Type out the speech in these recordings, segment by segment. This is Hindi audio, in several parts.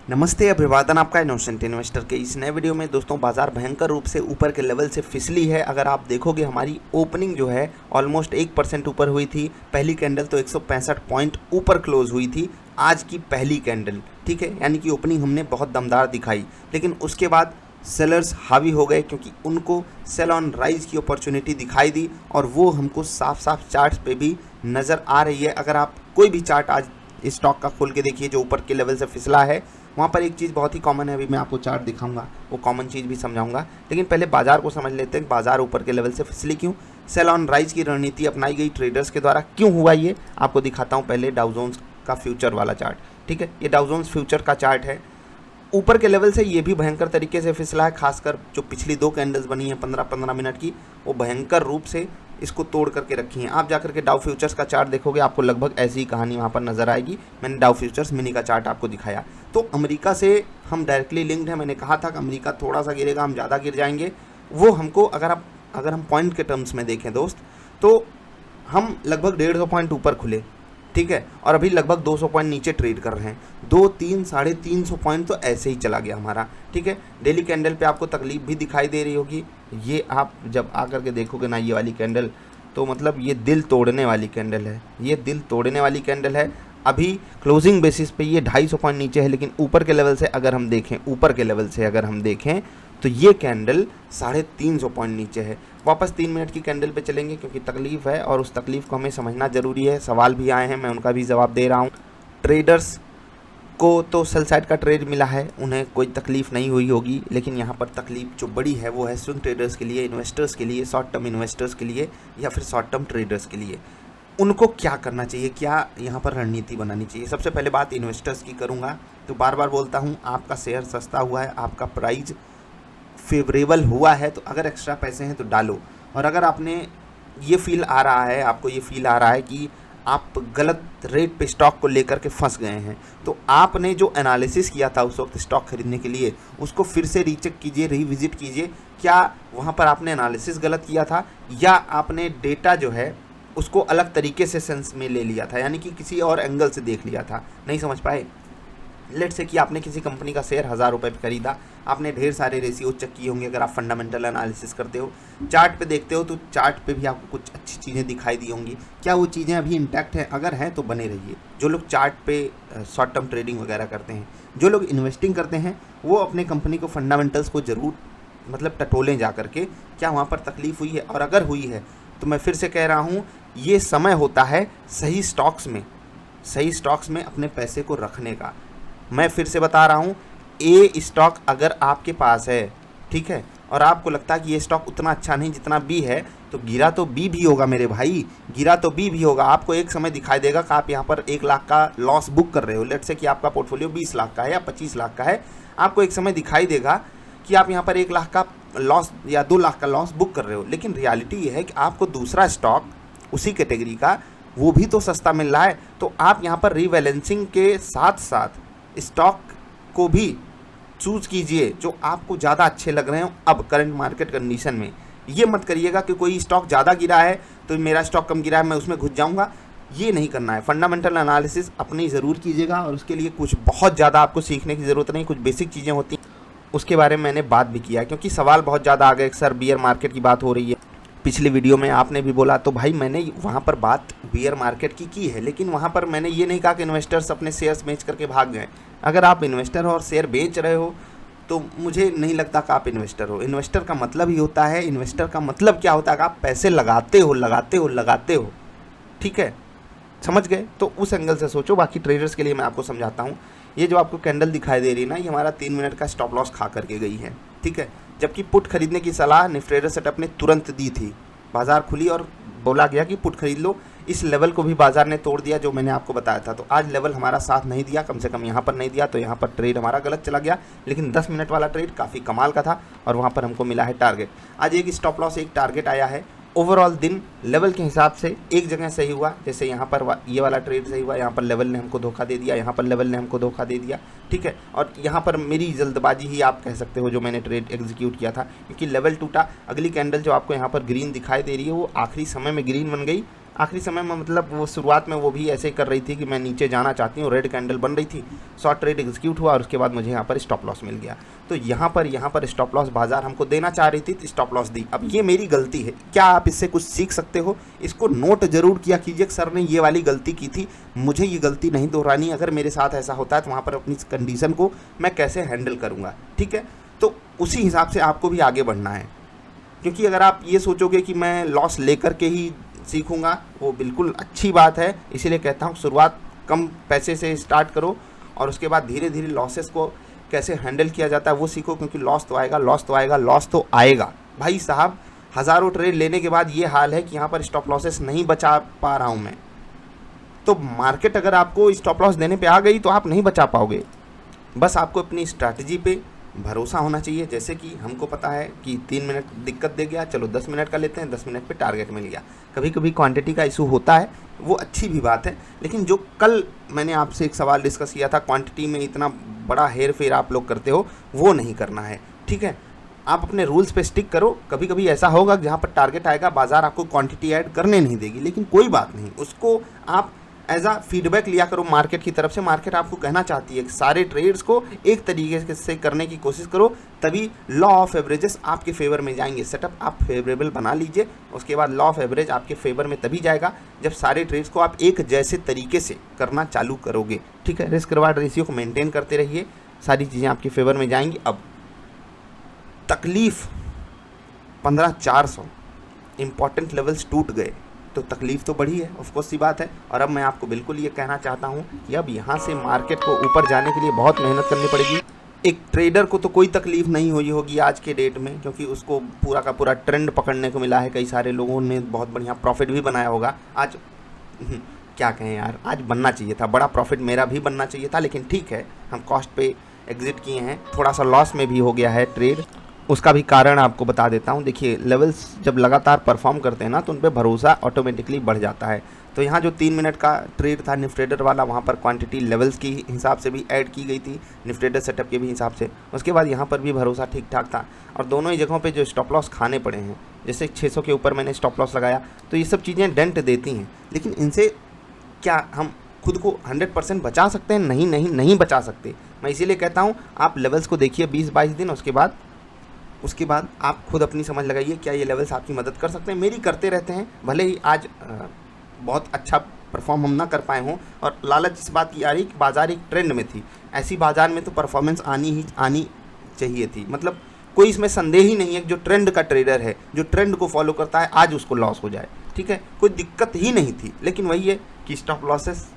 नमस्ते, अभिवादन आपका इनोसेंट इन्वेस्टर के इस नए वीडियो में। दोस्तों, बाजार भयंकर रूप से ऊपर के लेवल से फिसली है। अगर आप देखोगे हमारी ओपनिंग जो है ऑलमोस्ट 1% ऊपर हुई थी। पहली कैंडल तो 165 पॉइंट ऊपर क्लोज हुई थी आज की पहली कैंडल, ठीक है। यानी कि ओपनिंग हमने बहुत दमदार दिखाई, लेकिन उसके बाद सेलर्स हावी हो गए क्योंकि उनको सेल ऑन राइज की अपॉर्चुनिटी दिखाई दी और वो हमको साफ साफ चार्ट्स पे भी नज़र आ रही है। अगर आप कोई भी चार्ट आज स्टॉक का खोल के देखिए जो ऊपर के लेवल से फिसला है, वहाँ पर एक चीज़ बहुत ही कॉमन है। अभी मैं आपको चार्ट दिखाऊंगा, वो कॉमन चीज़ भी समझाऊंगा, लेकिन पहले बाजार को समझ लेते हैं। बाजार ऊपर के लेवल से फिसली क्यों? सेल ऑन राइज की रणनीति अपनाई गई ट्रेडर्स के द्वारा। क्यों हुआ ये आपको दिखाता हूँ। पहले डाउ जोन्स का फ्यूचर वाला चार्ट, ठीक है। ये डाउ जोन्स फ्यूचर का चार्ट है। ऊपर के लेवल से ये भी भयंकर तरीके से फिसला है। खासकर जो पिछली दो कैंडल्स बनी हैं 15-15 मिनट की, वो भयंकर रूप से इसको तोड़ करके रखी हैं। आप जाकर के डाउ फ्यूचर्स का चार्ट देखोगे, आपको लगभग ऐसी ही कहानी वहाँ पर नजर आएगी। मैंने डाउ फ्यूचर्स मिनी का चार्ट आपको दिखाया। तो अमेरिका से हम डायरेक्टली लिंक्ड है। मैंने कहा था कि अमेरिका थोड़ा सा गिरेगा, हम ज़्यादा गिर जाएंगे। वो हमको अगर हम पॉइंट के टर्म्स में देखें दोस्त, तो हम लगभग 150 पॉइंट ऊपर खुले, ठीक है, और अभी लगभग 200 पॉइंट नीचे ट्रेड कर रहे हैं। 2-3 साढ़े 300 पॉइंट तो ऐसे ही चला गया हमारा, ठीक है। डेली कैंडल पे आपको तकलीफ भी दिखाई दे रही होगी। ये आप जब आकर के देखोगे ना, ये वाली कैंडल, तो मतलब ये दिल तोड़ने वाली कैंडल है। ये दिल तोड़ने वाली कैंडल है। अभी क्लोजिंग बेसिस पे ये 250 पॉइंट नीचे है, लेकिन ऊपर के लेवल से अगर हम देखें, तो ये कैंडल 350 पॉइंट नीचे है। वापस 3 मिनट की कैंडल पे चलेंगे क्योंकि तकलीफ़ है और उस तकलीफ़ को हमें समझना ज़रूरी है। सवाल भी आए हैं, मैं उनका भी जवाब दे रहा हूँ। ट्रेडर्स को तो सेल साइड का ट्रेड मिला है, उन्हें कोई तकलीफ़ नहीं हुई होगी, लेकिन यहाँ पर तकलीफ़ जो बड़ी है वो है स्विंग ट्रेडर्स के लिए, इन्वेस्टर्स के लिए, शॉर्ट टर्म इन्वेस्टर्स के लिए या फिर शॉर्ट टर्म ट्रेडर्स के लिए। उनको क्या करना चाहिए, क्या यहाँ पर रणनीति बनानी चाहिए? सबसे पहले बात इन्वेस्टर्स की करूँगा तो बार बार बोलता हूँ, आपका शेयर सस्ता हुआ है, आपका प्राइस फेवरेबल हुआ है, तो अगर एक्स्ट्रा पैसे हैं तो डालो। और अगर आपको ये फील आ रहा है कि आप गलत रेट पे स्टॉक को लेकर के फंस गए हैं, तो आपने जो एनालिसिस किया था उस वक्त स्टॉक खरीदने के लिए, उसको फिर से रीचेक कीजिए, रिविजिट कीजिए। क्या वहाँ पर आपने एनालिसिस गलत किया था, या आपने डेटा जो है उसको अलग तरीके से सेंस में ले लिया था, यानी कि किसी और एंगल से देख लिया था, नहीं समझ पाए। लेट से कि आपने किसी कंपनी का शेयर 1000 रुपये पे खरीदा, आपने ढेर सारे रेशियो चेक किए होंगे। अगर आप फंडामेंटल एनालिसिस करते हो, चार्ट पे देखते हो, तो चार्ट पे भी आपको कुछ अच्छी चीज़ें दिखाई दी होंगी। क्या वो चीज़ें अभी इंटैक्ट हैं? अगर हैं तो बने रहिए। जो लोग चार्ट पे शॉर्ट टर्म ट्रेडिंग वगैरह करते हैं, जो लोग इन्वेस्टिंग करते हैं, वो अपने कंपनी को फंडामेंटल्स को ज़रूर मतलब टटोलें जा करके, क्या वहाँ पर तकलीफ़ हुई है। और अगर हुई है तो मैं फिर से कह रहा हूँ, ये समय होता है सही स्टॉक्स में अपने पैसे को रखने का। मैं फिर से बता रहा हूँ, ए स्टॉक अगर आपके पास है, ठीक है, और आपको लगता है कि ये स्टॉक उतना अच्छा नहीं जितना बी है, तो गिरा तो बी भी होगा मेरे भाई, गिरा तो बी भी होगा। आपको एक समय दिखाई देगा कि आप यहाँ पर 1 लाख का लॉस बुक कर रहे हो। लेट से कि आपका पोर्टफोलियो 20 लाख का है या 25 लाख का है, आपको एक समय दिखाई देगा कि आप यहाँ पर 1 लाख का लॉस या 2 लाख का लॉस बुक कर रहे हो। लेकिन रियलिटी ये है कि आपको दूसरा स्टॉक उसी कैटेगरी का वो भी तो सस्ता मिल रहा है। तो आप यहाँ पर रीबैलेंसिंग के साथ साथ स्टॉक को भी चूज़ कीजिए जो आपको ज़्यादा अच्छे लग रहे हो अब करंट मार्केट कंडीशन में। ये मत करिएगा कि कोई स्टॉक ज़्यादा गिरा है तो मेरा स्टॉक कम गिरा है, मैं उसमें घुस जाऊंगा। ये नहीं करना है। फंडामेंटल एनालिसिस अपनी ज़रूर कीजिएगा, और उसके लिए कुछ बहुत ज़्यादा आपको सीखने की ज़रूरत नहीं। कुछ बेसिक चीज़ें होती हैं, उसके बारे में मैंने बात भी किया, क्योंकि सवाल बहुत ज़्यादा आ गए। सर बियर मार्केट की बात हो रही है, पिछली वीडियो में आपने भी बोला, तो भाई मैंने वहाँ पर बात बियर मार्केट की है, लेकिन वहाँ पर मैंने ये नहीं कहा कि इन्वेस्टर्स अपने शेयर्स बेच करके भाग गए। अगर आप इन्वेस्टर हो और शेयर बेच रहे हो, तो मुझे नहीं लगता कि आप इन्वेस्टर हो। इन्वेस्टर का मतलब ही होता है, इन्वेस्टर का मतलब क्या होता है कि आप पैसे लगाते हो, ठीक है, समझ गए? तो उस एंगल से सोचो। बाकी ट्रेडर्स के लिए मैं आपको समझाता हूँ। ये जो आपको कैंडल दिखाई दे रही है ना, ये हमारा 3 मिनट का स्टॉप लॉस खा करके गई है, ठीक है। जबकि पुट खरीदने की सलाह निफ्टी ट्रेडर सेटअप ने तुरंत दी थी। बाजार खुली और बोला गया कि पुट खरीद लो। इस लेवल को भी बाजार ने तोड़ दिया जो मैंने आपको बताया था। तो आज लेवल हमारा साथ नहीं दिया, कम से कम यहाँ पर नहीं दिया, तो यहाँ पर ट्रेड हमारा गलत चला गया। लेकिन 10 मिनट वाला ट्रेड काफ़ी कमाल का था और वहाँ पर हमको मिला है टारगेट। आज एक स्टॉप लॉस, एक टारगेट आया है। ओवरऑल दिन लेवल के हिसाब से एक जगह सही हुआ, जैसे यहाँ पर ये वाला ट्रेड सही हुआ, यहाँ पर लेवल ने हमको धोखा दे दिया, यहाँ पर लेवल ने हमको धोखा दे दिया, ठीक है। और यहाँ पर मेरी जल्दबाजी ही आप कह सकते हो जो मैंने ट्रेड एग्जीक्यूट किया था, क्योंकि लेवल टूटा। अगली कैंडल जो आपको यहाँ पर ग्रीन दिखाई दे रही है, वो आखिरी समय में ग्रीन बन गई आखिरी समय में मतलब वो शुरुआत में वो भी ऐसे कर रही थी कि मैं नीचे जाना चाहती हूँ, रेड कैंडल बन रही थी, शॉर्ट ट्रेड एग्जीक्यूट हुआ और उसके बाद मुझे यहाँ पर स्टॉप लॉस मिल गया। तो यहाँ पर स्टॉप लॉस बाजार हमको देना चाह रही थी तो स्टॉप लॉस दी। अब ये मेरी गलती है, क्या आप इससे कुछ सीख सकते हो? इसको नोट जरूर किया कीजिए, सर ने ये वाली गलती की थी, मुझे ये गलती नहीं दोहरानी। अगर मेरे साथ ऐसा होता है तो वहाँ पर अपनी कंडीशन को मैं कैसे हैंडल करूँगा, ठीक है? तो उसी हिसाब से आपको भी आगे बढ़ना है, क्योंकि अगर आप ये सोचोगे कि मैं लॉस लेकर के ही सीखूंगा, वो बिल्कुल अच्छी बात है। इसीलिए कहता हूँ शुरुआत कम पैसे से स्टार्ट करो और उसके बाद धीरे धीरे लॉसेस को कैसे हैंडल किया जाता है वो सीखो, क्योंकि लॉस तो आएगा, लॉस तो आएगा, लॉस तो आएगा भाई साहब। हज़ारों ट्रेड लेने के बाद ये हाल है कि यहाँ पर स्टॉप लॉसेस नहीं बचा पा रहा हूँ मैं। तो मार्केट अगर आपको स्टॉप लॉस देने पे आ गई तो आप नहीं बचा पाओगे। बस आपको अपनी स्ट्रैटेजी पे भरोसा होना चाहिए। जैसे कि हमको पता है कि 3 मिनट दिक्कत दे गया, चलो 10 मिनट का लेते हैं, 10 मिनट पे टारगेट मिल गया। कभी कभी क्वांटिटी का इशू होता है, वो अच्छी भी बात है, लेकिन जो कल मैंने आपसे एक सवाल डिस्कस किया था, क्वांटिटी में इतना बड़ा हेर फेर आप लोग करते हो, वो नहीं करना है, ठीक है? आप अपने रूल्स पे स्टिक करो। कभी कभी ऐसा होगा जहाँ पर टारगेट आएगा, बाजार आपको क्वांटिटी ऐड करने नहीं देगी, लेकिन कोई बात नहीं, उसको आप एज आ फीडबैक लिया करो मार्केट की तरफ से। मार्केट आपको कहना चाहती है कि सारे ट्रेड्स को एक तरीके से करने की कोशिश करो, तभी लॉ ऑफ एवरेजेस आपके फेवर में जाएंगे। सेटअप आप फेवरेबल बना लीजिए, उसके बाद लॉ ऑफ एवरेज आपके फेवर में तभी जाएगा जब सारे ट्रेड्स को आप एक जैसे तरीके से करना चालू करोगे, ठीक है? रिस्क रिवार्ड रेशियो को मेंटेन करते रहिए, सारी चीज़ें आपके फेवर में जाएंगी। अब तकलीफ 15,400 इंपॉर्टेंट लेवल्स टूट गए तो तकलीफ तो बढ़ी है, ऑफकोर्स सी बात है। और अब मैं आपको बिल्कुल ये कहना चाहता हूँ कि अब यहाँ से मार्केट को ऊपर जाने के लिए बहुत मेहनत करनी पड़ेगी। एक ट्रेडर को तो कोई तकलीफ नहीं हुई होगी आज के डेट में, क्योंकि उसको पूरा का पूरा ट्रेंड पकड़ने को मिला है। कई सारे लोगों ने बहुत बढ़िया प्रॉफिट भी बनाया होगा आज। क्या कहें यार, आज बनना चाहिए था, बड़ा प्रॉफिट मेरा भी बनना चाहिए था, लेकिन ठीक है, हम कॉस्ट पे एग्जिट किए हैं, थोड़ा सा लॉस में भी हो गया है ट्रेड। उसका भी कारण आपको बता देता हूँ। देखिए, लेवल्स जब लगातार परफॉर्म करते हैं ना तो उन पर भरोसा ऑटोमेटिकली बढ़ जाता है। तो यहाँ जो 3 मिनट का ट्रेड था निफ्टी ट्रेडर वाला, वहाँ पर क्वांटिटी लेवल्स की हिसाब से भी ऐड की गई थी, निफ्टी ट्रेडर सेटअप के भी हिसाब से। उसके बाद यहाँ पर भी भरोसा ठीक ठाक था, और दोनों ही जगहों पे जो स्टॉप लॉस खाने पड़े हैं, जैसे 600 के ऊपर मैंने स्टॉप लॉस लगाया, तो ये सब चीज़ें डेंट देती हैं। लेकिन इनसे क्या हम खुद को 100% बचा सकते हैं? नहीं नहीं नहीं बचा सकते। मैं इसीलिए कहता हूँ आप लेवल्स को देखिए 20-22 दिन, उसके बाद आप खुद अपनी समझ लगाइए क्या ये लेवल्स आपकी मदद कर सकते हैं। मेरी करते रहते हैं, भले ही आज बहुत अच्छा परफॉर्म हम ना कर पाए हों। और लालच इस बात की आ रही कि बाज़ार एक ट्रेंड में थी, ऐसी बाज़ार में तो परफॉर्मेंस आनी चाहिए थी। मतलब कोई इसमें संदेह ही नहीं है कि जो ट्रेंड का ट्रेडर है, जो ट्रेंड को फॉलो करता है, आज उसको लॉस हो जाए, ठीक है? कोई दिक्कत ही नहीं थी। लेकिन वही है कि स्टॉप लॉसेस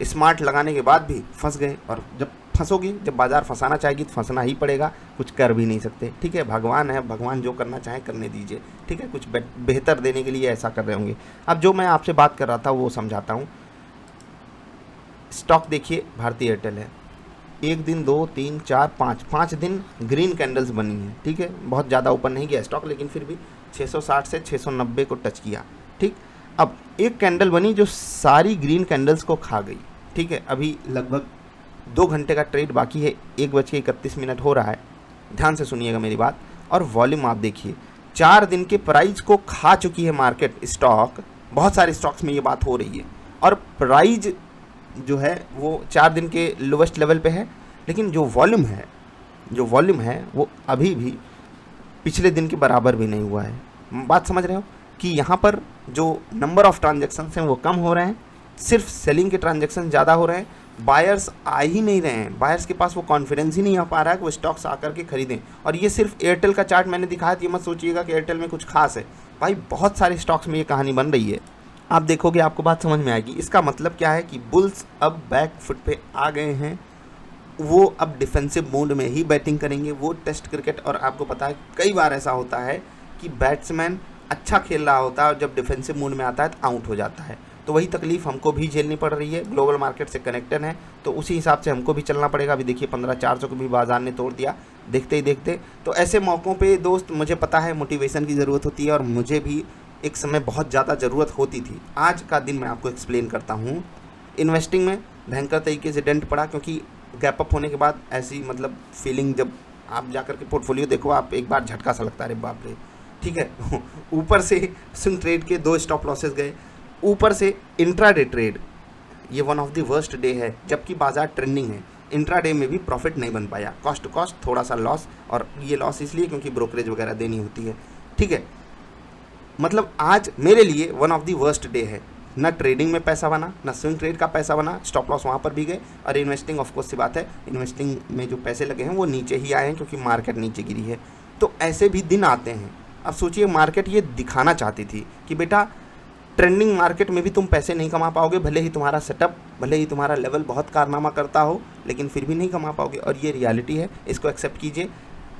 स्मार्ट लगाने के बाद भी फंस गए, और जब फंसोगे, जब बाज़ार फंसाना चाहेगी तो फंसना ही पड़ेगा, कुछ कर भी नहीं सकते, ठीक है? भगवान है, भगवान जो करना चाहे करने दीजिए, ठीक है? कुछ बेहतर देने के लिए ऐसा कर रहे होंगे। अब जो मैं आपसे बात कर रहा था वो समझाता हूँ। स्टॉक देखिए, भारतीय एयरटेल है, 1 दिन 2 3 4 5 दिन ग्रीन कैंडल्स बनी हैं, ठीक है? बहुत ज़्यादा ऊपर नहीं गया स्टॉक, लेकिन फिर भी 660 से 690 को टच किया, ठीक? अब एक कैंडल बनी जो सारी ग्रीन कैंडल्स को खा गई, ठीक है? अभी लगभग 2 घंटे का ट्रेड बाकी है, 1:31 हो रहा है, ध्यान से सुनिएगा मेरी बात। और वॉल्यूम आप देखिए, 4 दिन के प्राइस को खा चुकी है मार्केट, स्टॉक, बहुत सारे स्टॉक्स में ये बात हो रही है। और प्राइस जो है वो 4 दिन के लोवेस्ट लेवल पे है, लेकिन जो वॉल्यूम है वो अभी भी पिछले दिन के बराबर भी नहीं हुआ है। बात समझ रहे हो कि यहाँ पर जो नंबर ऑफ ट्रांजेक्शन्स हैं वो कम हो रहे हैं, सिर्फ सेलिंग के ट्रांजेक्शन ज़्यादा हो रहे हैं, बायर्स आ ही नहीं रहे हैं, बायर्स के पास वो कॉन्फिडेंस ही नहीं आ पा रहा है कि वो स्टॉक्स आकर के खरीदें। और ये सिर्फ एयरटेल का चार्ट मैंने दिखाया था, ये मत सोचिएगा कि एयरटेल में कुछ खास है भाई, बहुत सारे स्टॉक्स में ये कहानी बन रही है। आप देखोगे आपको बात समझ में आएगी। इसका मतलब क्या है कि बुल्स अब बैक फुट पे आ गए हैं, वो अब डिफेंसिव मोड में ही बैटिंग करेंगे। वो टेस्ट क्रिकेट, और आपको पता है कई बार ऐसा होता है कि बैट्समैन अच्छा खेल रहा होता है और जब डिफेंसिव मोड में आता है तो आउट हो जाता है। तो वही तकलीफ हमको भी झेलनी पड़ रही है, ग्लोबल मार्केट से कनेक्टेड है, तो उसी हिसाब से हमको भी चलना पड़ेगा। अभी देखिए 15,400 को भी बाजार ने तोड़ दिया देखते ही देखते। तो ऐसे मौक़ों पे दोस्त, मुझे पता है मोटिवेशन की ज़रूरत होती है, और मुझे भी एक समय बहुत ज़्यादा ज़रूरत होती थी। आज का दिन मैं आपको एक्सप्लेन करता हूँ। इन्वेस्टिंग में भयंकर तरीके से डेंट पड़ा, क्योंकि गैप अप होने के बाद ऐसी मतलब फीलिंग, जब आप जाकर के पोर्टफोलियो देखो, आप एक बार झटका सा लगता है, अरे बाप रे, ठीक है। ऊपर से स्विंग ट्रेड के 2 स्टॉप लॉसेस गए, ऊपर से इंट्राडे ट्रेड, ये one of the worst day है, जबकि बाजार ट्रेंडिंग है। इंट्राडे में भी प्रॉफिट नहीं बन पाया, कॉस्ट टू कॉस्ट थोड़ा सा लॉस, और ये लॉस इसलिए क्योंकि ब्रोकरेज वगैरह देनी होती है। ठीक है, मतलब आज मेरे लिए one of the worst day है। ना ट्रेडिंग में पैसा बना, ना स्विंग ट्रेड का पैसा बना, स्टॉप लॉस वहाँ पर भी गए, और इन्वेस्टिंग ऑफ कोर्स सी बात है, इन्वेस्टिंग में जो पैसे लगे हैं वो नीचे ही आए हैं क्योंकि मार्केट नीचे गिरी है। तो ऐसे भी दिन आते हैं। अब सोचिए, मार्केट ये दिखाना चाहती थी कि बेटा ट्रेंडिंग मार्केट में भी तुम पैसे नहीं कमा पाओगे, भले ही तुम्हारा सेटअप, भले ही तुम्हारा लेवल बहुत कारनामा करता हो, लेकिन फिर भी नहीं कमा पाओगे, और ये रियलिटी है, इसको एक्सेप्ट कीजिए।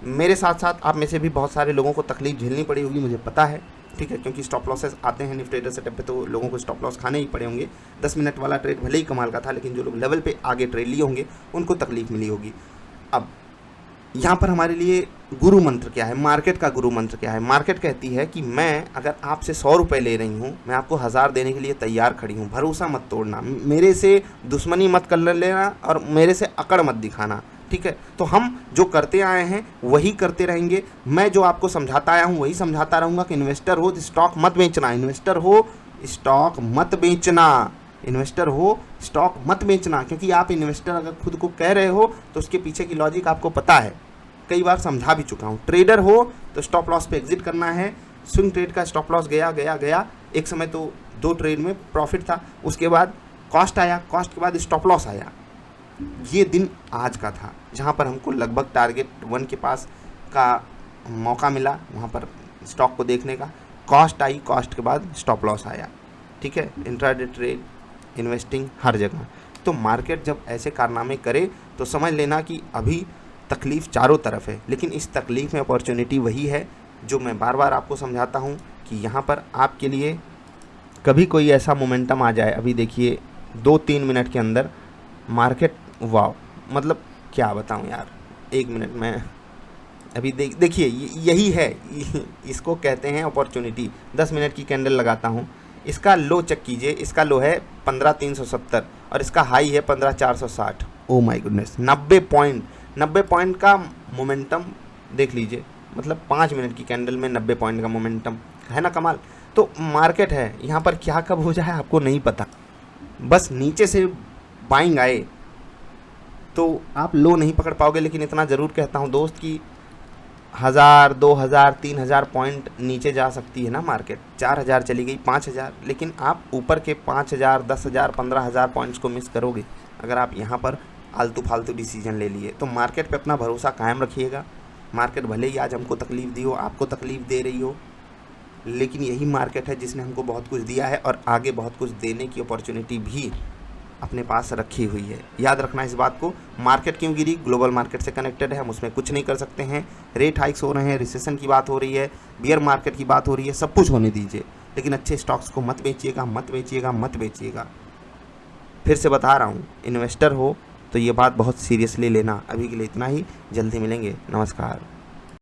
मेरे साथ साथ आप में से भी बहुत सारे लोगों को तकलीफ झेलनी पड़ी होगी, मुझे पता है। ठीक है, क्योंकि स्टॉप लॉसेस आते हैं निफ्टी ट्रेडर सेटअप पे, तो लोगों को स्टॉप लॉस खाने ही पड़े होंगे। 10 मिनट वाला ट्रेड भले ही कमाल का था, लेकिन जो लोग लेवल पे आगे ट्रेड लिए होंगे उनको तकलीफ मिली होगी। अब यहाँ पर हमारे लिए गुरु मंत्र क्या है, मार्केट का गुरु मंत्र क्या है? मार्केट कहती है कि मैं अगर आपसे 100 रुपये ले रही हूँ, मैं आपको 1000 देने के लिए तैयार खड़ी हूँ। भरोसा मत तोड़ना, मेरे से दुश्मनी मत कर लेना, और मेरे से अकड़ मत दिखाना। ठीक है, तो हम जो करते आए हैं वही करते रहेंगे। मैं जो आपको समझाता आया हूँ वही समझाता रहूँगा कि इन्वेस्टर हो तो स्टॉक मत बेचना, इन्वेस्टर हो स्टॉक मत बेचना, इन्वेस्टर हो स्टॉक मत बेचना। क्योंकि आप इन्वेस्टर अगर खुद को कह रहे हो तो उसके पीछे की लॉजिक आपको पता है, कई बार समझा भी चुका हूँ। ट्रेडर हो तो स्टॉप लॉस पे एग्जिट करना है। स्विंग ट्रेड का स्टॉप लॉस गया गया गया, एक समय तो 2 ट्रेड में प्रॉफिट था, उसके बाद कॉस्ट आया, कॉस्ट के बाद स्टॉप लॉस आया। ये दिन आज का था जहाँ पर हमको लगभग टारगेट 1 के पास का मौका मिला, वहाँ पर स्टॉक को देखने का। कॉस्ट आई, कॉस्ट के बाद स्टॉप लॉस आया। ठीक है, इंट्राडे ट्रेड, इन्वेस्टिंग हर जगह। तो मार्केट जब ऐसे कारनामे करे तो समझ लेना कि अभी तकलीफ़ चारों तरफ है, लेकिन इस तकलीफ़ में अपॉर्चुनिटी वही है जो मैं बार बार आपको समझाता हूँ कि यहाँ पर आपके लिए कभी कोई ऐसा मोमेंटम आ जाए। अभी देखिए 2-3 मिनट के अंदर मार्केट, वाव, मतलब क्या बताऊँ यार, 1 मिनट में अभी देखिए यही है, इसको कहते हैं अपॉर्चुनिटी। 10 मिनट की कैंडल लगाता हूँ, इसका लो चेक कीजिए, इसका लो है 15,370 और इसका हाई है 15,460। ओ माय गुडनेस, 90 पॉइंट का मोमेंटम देख लीजिए, मतलब 5 मिनट की कैंडल में 90 पॉइंट का मोमेंटम है ना, कमाल। तो मार्केट है, यहाँ पर क्या कब हो जाए आपको नहीं पता। बस नीचे से बाइंग आए तो आप लो नहीं पकड़ पाओगे, लेकिन इतना ज़रूर कहता हूँ दोस्त कि 1000, 2000, 3000 पॉइंट नीचे जा सकती है ना मार्केट। 4000 चली गई, 5000, लेकिन आप ऊपर के 5000, 10,000, 15,000 पॉइंट्स को मिस करोगे अगर आप यहाँ पर आलतू फालतू डिसीजन ले लिए। तो मार्केट पे अपना भरोसा कायम रखिएगा। मार्केट भले ही आज हमको तकलीफ़ दी हो, आपको तकलीफ़ दे रही हो, लेकिन यही मार्केट है जिसने हमको बहुत कुछ दिया है और आगे बहुत कुछ देने की अपॉर्चुनिटी भी अपने पास रखी हुई है। याद रखना इस बात को। मार्केट क्यों गिरी, ग्लोबल मार्केट से कनेक्टेड है, हम उसमें कुछ नहीं कर सकते हैं। रेट हाइक्स हो रहे हैं, रिसेशन की बात हो रही है, बियर मार्केट की बात हो रही है, सब कुछ होने दीजिए, लेकिन अच्छे स्टॉक्स को मत बेचिएगा, मत बेचिएगा, मत बेचिएगा। फिर से बता रहा हूँ, इन्वेस्टर हो तो ये बात बहुत सीरियसली लेना। अभी के लिए इतना ही, जल्दी मिलेंगे, नमस्कार।